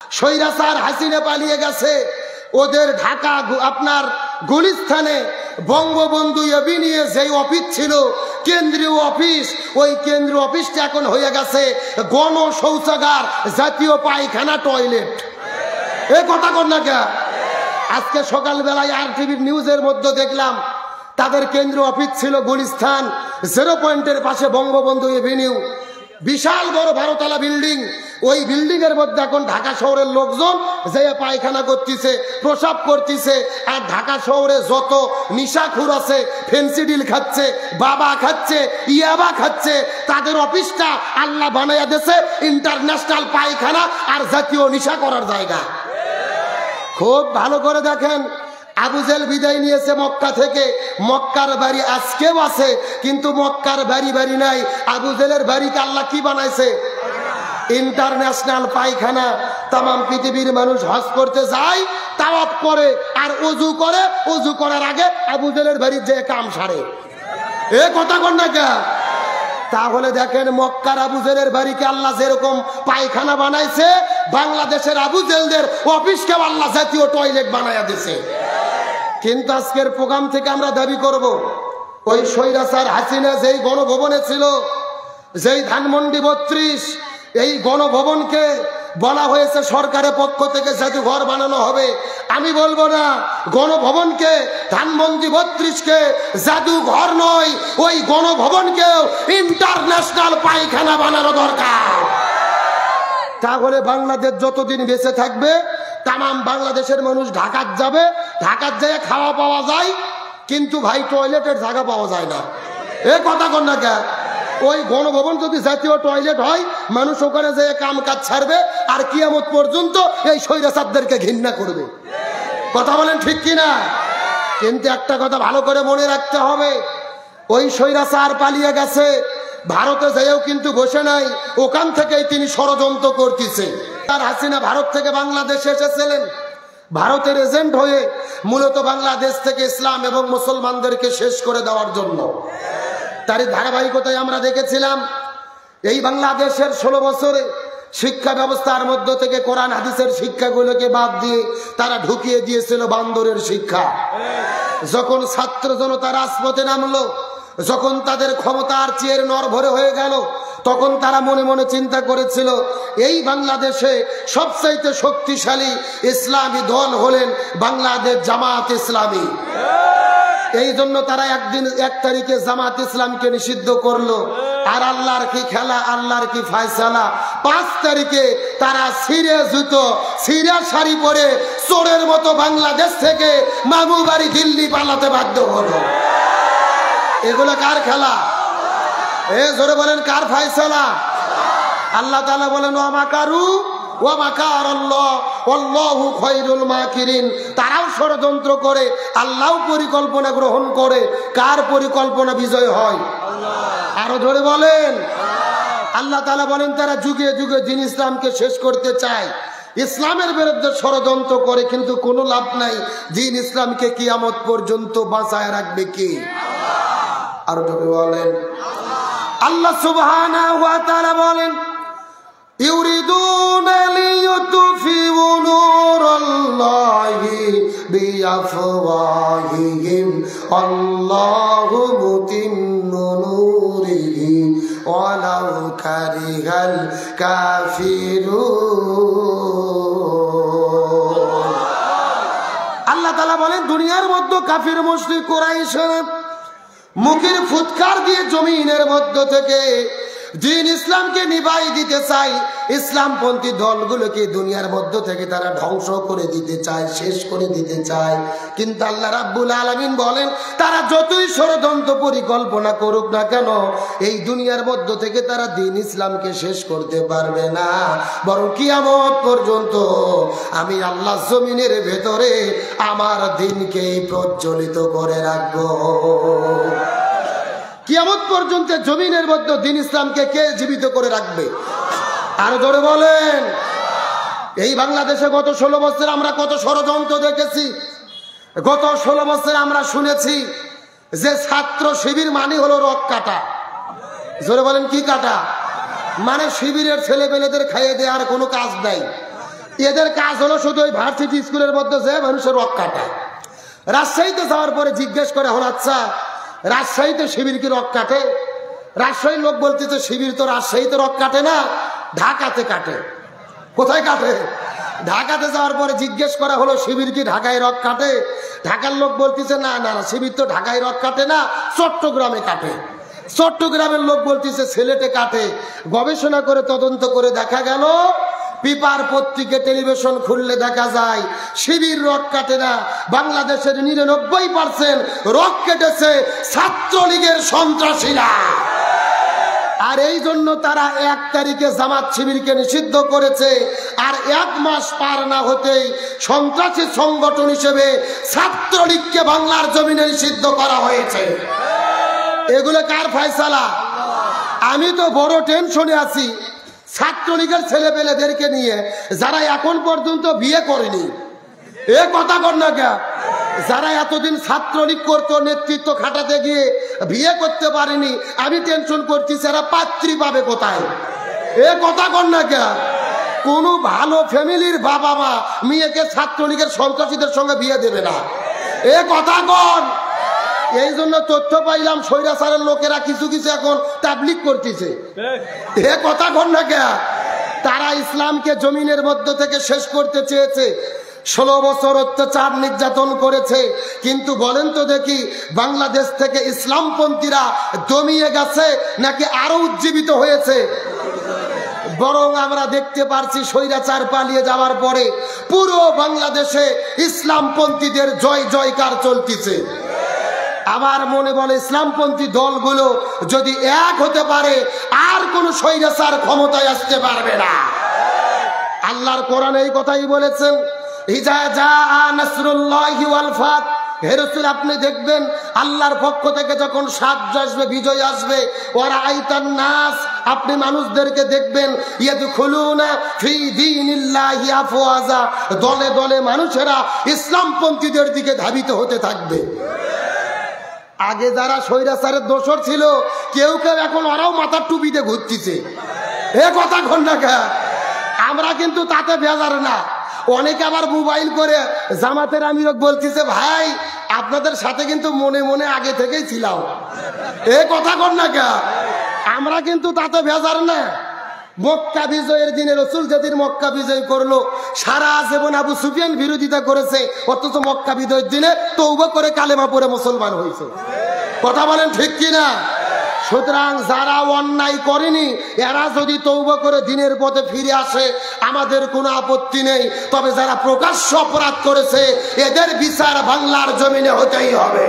স্বৈরাচার হাসিনা পালিয়ে গেছে, ওদের ঢাকা আপনার গুলিস্তানে বঙ্গবন্ধু এভিনিউ যেই অফিস ছিল কেন্দ্রীয় অফিস, ওই কেন্দ্রীয় অফিসটা এখন হয়ে গেছে গণ শৌচাগার, জাতীয় পায়খানা, টয়লেট। এ কথা কর না কে? আজকে সকালবেলায় RTV নিউজের মধ্যে দেখলাম তাদের কেন্দ্রীয় অফিস ছিল গুলিস্তান 0 পয়েন্টের পাশে বঙ্গবন্ধু এভিনিউ, বিশাল বড় 12তলা বিল্ডিং। ওই বিল্ডিং এর মধ্যে এখন ঢাকা শহরের লোকজন যে পায়খানা করতেছে, প্রসাব করতেছে। আর ঢাকা শহরে যত নিশাখুর আছে, ফেন্সিডিল খাচ্ছে, বাবা খাচ্ছে, ইয়াবা খাচ্ছে, তাদের অফিসটা আল্লাহ বানাইয়া দিয়েছে ইন্টারন্যাশনাল পায়খানা আর জাতীয় নিশা করার জায়গা। খুব ভালো করে দেখেন, আবু জেল বিদায় নিয়েছে মক্কা থেকে, মক্কার বাড়ি আজকেও আছে, কিন্তু মক্কার বাড়ি বাড়ি নাই। আবু জেলের বাড়িকে আল্লাহ কি বানাইছে? ইন্টারন্যাশনাল পায়খানা। তাম পৃথিবীর মানুষ হজ করতে যায়, তাওয়াফ করে আর ওযু করে, ওযু করার আগে আবু জেলের বাড়ির যে কাম সারে। এ কথা কর না কে? তাহলে দেখেন মক্কার আবু জেলের বাড়িকে আল্লাহ যেরকম পায়খানা বানাইছে, বাংলাদেশের আবু জেলদের অফিসকে আল্লাহ জাতীয় টয়লেট বানাইয়া দিছে। কিন্তু আজকের প্রোগ্রাম থেকে আমরা দাবি করব, ওই স্বৈরাচার হাসিনা যেই গণভবনে ছিল, যেই ধানমন্ডি 32, এই গণভবনকে বলা হয়েছে সরকারের পক্ষ থেকে জাদুঘর বানানো হবে। আমি বলবো না, গণভবনকে, ধানমন্ডি 32কে জাদুঘর নয়, ওই গণভবনকেও ইন্টারন্যাশনাল পায়খানা বানানো দরকার। তাহলে বাংলাদেশ যতদিন বেঁচে থাকবে, তাম বাংলাদেশের মানুষ ঢাকার যাবে, ঢাকার যেয়ে খাওয়া পাওয়া যায়, কিন্তু ভাই টয়লেটের জায়গা পাওয়া যায় না। এ কথা কর না কে? ওই গণভবন যদি জাতীয় টয়লেট হয়, মানুষ ওখানে যেয়ে কাম কাজ ছাড়বে, আর কিয়ামত পর্যন্ত এই স্বৈরাচারদেরকে ঘৃণা করবে। কথা বলেন ঠিক কিনা? কিন্তু একটা কথা ভালো করে মনে রাখতে হবে, ওই স্বৈরাচার পালিয়ে গেছে, ভারতে যেও কিন্তু বসে নাই, ওখান থেকেই তিনি ষড়যন্ত্র করতেছে। আর হাসিনা ভারত থেকে বাংলাদেশে এসেছিলেন ভারতের এজেন্ট হয়ে, মূলত বাংলাদেশ থেকে ইসলাম এবং মুসলমানদেরকে শেষ করে দেওয়ার জন্য। তারই ধারাবাহিকতায় আমরা দেখেছিলাম এই বাংলাদেশের 16 বছরে শিক্ষা ব্যবস্থার মধ্য থেকে কোরআন হাদিসের শিক্ষাগুলোকে বাদ দিয়ে তারা ঢুকিয়ে দিয়েছিল বান্দরের শিক্ষা। যখন ছাত্র জনতা রাজপথে নামলো, যখন তাদের ক্ষমতার চেয়ের নরভরে হয়ে গেল, তখন তারা মনে মনে চিন্তা করেছিল এই বাংলাদেশে সবচাইতে শক্তিশালী ইসলামী দল হলেন বাংলাদেশ জামাত ইসলামী। এই জন্য তারা 1 তারিখে জামাত ইসলামকে নিষিদ্ধ করলো। আর আল্লাহর কি খেলা, আল্লাহর কি ফয়সালা, 5 তারিখে তারা ছিঁড়ে জুতো, ছিঁড়ে শাড়ি পরে চোরের মতো বাংলাদেশ থেকে মামু বাড়ি দিল্লি পালাতে বাধ্য হলো। এগুলো কার খেলা? এ জোরে বলেন, কার ফয়সালা? আল্লাহ তাআলা বলেন ওয়া মাকারু ওয়া মাকারাল্লাহ ওয়াল্লাহু খায়রুল মাকিরিন। তারাও ষড়যন্ত্র করে, আল্লাহও পরিকল্পনা গ্রহণ করে। কার পরিকল্পনা বিজয় হয়? আল্লাহ। আরো জোরে বলেন। আল্লাহ তাআলা বলেন তারা যুগে যুগে দ্বীন ইসলামকে শেষ করতে চায়, ইসলামের বিরুদ্ধে ষড়যন্ত্র করে, কিন্তু কোনো লাভ নাই। দ্বীন ইসলামকে কিয়ামত পর্যন্ত বাঁচায় রাখবে কি? আল্লাহ। আরো জোরে বলেন। আল্লাহ সুবহানাহু ওয়া তাআলা বলেন ইউরিদুনা লিইউতফিউ নূরাল্লাহি বিআফওয়াহিহিম আল্লাহু মুতিম্মু নূরিহি ওয়ালাউ কারিহাল কাফিরুন। আল্লাহ তাআলা বলেন দুনিয়ার মধ্যে কাফির মুশরিক কুরাইশরা মুখের ফুৎকার দিয়ে জমিনের মধ্য থেকে দ্বীন ইসলামকে নিভাই দিতে চায়, ইসলামপন্থী দলগুলোকে দুনিয়ার মধ্য থেকে তারা ধ্বংস করে দিতে চায়, শেষ করে দিতে চায়। কিন্তু আল্লাহ রাব্বুল আলামিন বলেন তারা যতই ষড়যন্ত্র পরিকল্পনা করুক না কেন, এই দুনিয়ার মধ্য থেকে তারা দ্বীন ইসলামকে শেষ করতে পারবে না, বরং কিয়ামত পর্যন্ত আমি আল্লাহ জমিনের ভেতরে আমার দ্বীনকেই প্রজ্বলিত করে রাখবো। কিয়ামত পর্যন্ত জমিনের মধ্যে দ্বীন ইসলামকে কে জীবিত করে রাখবে? আরো জোরে বলেন। এই বাংলাদেশে গত 16 বছর আমরা কত ষড়যন্ত্র দেখেছি। গত 16 বছর আমরা শুনেছি যে ছাত্র শিবির মানে হলো রক কাটা। জোরে বলেন, কি কাটা? মানে শিবিরের ছেলেপেলেদের খাইয়ে দেওয়ার কোনো কাজ নাই। এদের কাজ হলো শুধু ওই ভার্সিটি স্কুলের মধ্যে যে মানুষের রক কাটা। রাজশাহীতে যাওয়ার পরে জিজ্ঞেস করে, হল আচ্ছা রাজশাহীতে শিবির কি রক কাটে? রাজশাহীর লোক বলতেছে শিবির তো রাজশাহীতে রক কাটে না, ঢাকাতে কাটে। কোথায় কাটে? ঢাকাতে যাওয়ার পরে জিজ্ঞেস করা হলো শিবির কি ঢাকায় রক কাটে? ঢাকার লোক বলতেছে না না শিবির তো ঢাকায় রক কাটে না, চট্টগ্রামে কাটে। চট্টগ্রামের লোক বলতেছে সিলেটে কাটে। গবেষণা করে তদন্ত করে দেখা গেল, পেপার পত্রিকা টেলিভিশন খুললে দেখা যায় শিবির রক কাটে না, বাংলাদেশের 99% রক কেটেছে ছাত্রলীগের সন্ত্রাসীরা। আর এই জন্য তারা 1 তারিখে জামাত শিবিরকে নিষিদ্ধ করেছে। আর 1 মাস পার না হতেই সন্ত্রাসী সংগঠন হিসেবে ছাত্রলীগকে বাংলার জমিনে নিষিদ্ধ করা হয়েছে। এগুলো কার ফয়সালা? আমি তো বড় টেনশনে আছি ছাত্রলীগের ছেলেপেলেদেরকে নিয়ে, যারা এখন পর্যন্ত বিয়ে করেনি। এ কথা কর না কে? যারা এতদিন ছাত্রলীগ করতো, নেতৃত্ব খাটাতে গিয়ে বিয়ে করতে পারেনি, আমি টেনশন করতেছি এরা পাত্রী পাবে কোথায়? এ কথা কর না কে? কোন ভালো ফ্যামিলির বাবা মা মেয়েকে ছাত্রলীগের সন্ত্রাসীদের সঙ্গে বিয়ে দেবে না। এ কথা কর। এই জন্য তথ্য পাইলাম স্বৈরাচারের লোকেরা কিছু কিছু এখন তাবলিগ করতেছে। এ কথা কর না কে? তারা ইসলামকে জমিনের মধ্য থেকে শেষ করতে চেয়েছে। 16 বছর অত্যাচার নির্যাতন করেছে। কিন্তু বলেন তো দেখি, বাংলাদেশ থেকে ইসলামপন্থীরা দমিয়ে গেছে নাকি আরো উজ্জীবিত হয়েছে? বরং আমরা দেখতে পারছি স্বৈরাচার পালিয়ে যাওয়ার পরে পুরো বাংলাদেশে ইসলামপন্থীদের জয় জয়কার চলতেছে। আমার মনে বলে ইসলামপন্থী দলগুলো যদি এক হতে পারে আর কোন স্বৈরাচার ক্ষমতায় আসতে পারবে না। আল্লাহর কোরআনে এই কথাই বলেছেন, ইজা জাআ নাসরুল্লাহি ওয়াল ফাত। হে রাসূল, আপনি দেখবেন আল্লাহর পক্ষ থেকে যখন সাহায্য আসবে, বিজয় আসবে, ওয়া আইতান নাস, আপনি মানুষদেরকে দেখবেন ইয়াদখুলুনা ফি দীনিল্লাহি আফওয়াজা, দলে দলে মানুষেরা ইসলামপন্থীদের দিকে ধাবিত হতে থাকবে। আগে যারা স্বৈরাচারের দোসর ছিল কেউ কেউ এখন ওরাও মাথার টুপিতে ঘুরতেছে। এ কথা কন না কে? আমরা কিন্তু তাতে বেজার না। অনেকে আবার মোবাইল করে জামাতের আমির বলতেছে, ভাই আপনাদের সাথে কিন্তু মনে মনে আগে থেকেই ছিলাম। এ কথা কর না কে? আমরা কিন্তু তাতে বেজার না। মক্কা বিজয়ের দিনে রাসূল যেদিন মক্কা বিজয় করলো, সারা জীবন আবু সুফিয়ান বিরোধিতা করেছে, অথচ মক্কা বিজয়ের দিনে তওবা করে কালেমা পড়ে মুসলমান হয়েছে। কথা বলেন ঠিক কিনা? সুতরাং যারা অন্যায় করেনি এরা যদি তওবা করে দিনের পথে ফিরে আসে আমাদের কোনো আপত্তি নেই। তবে যারা প্রকাশ্য অপরাধ করেছে এদের বিচার বাংলার জমিনে হতেই হবে।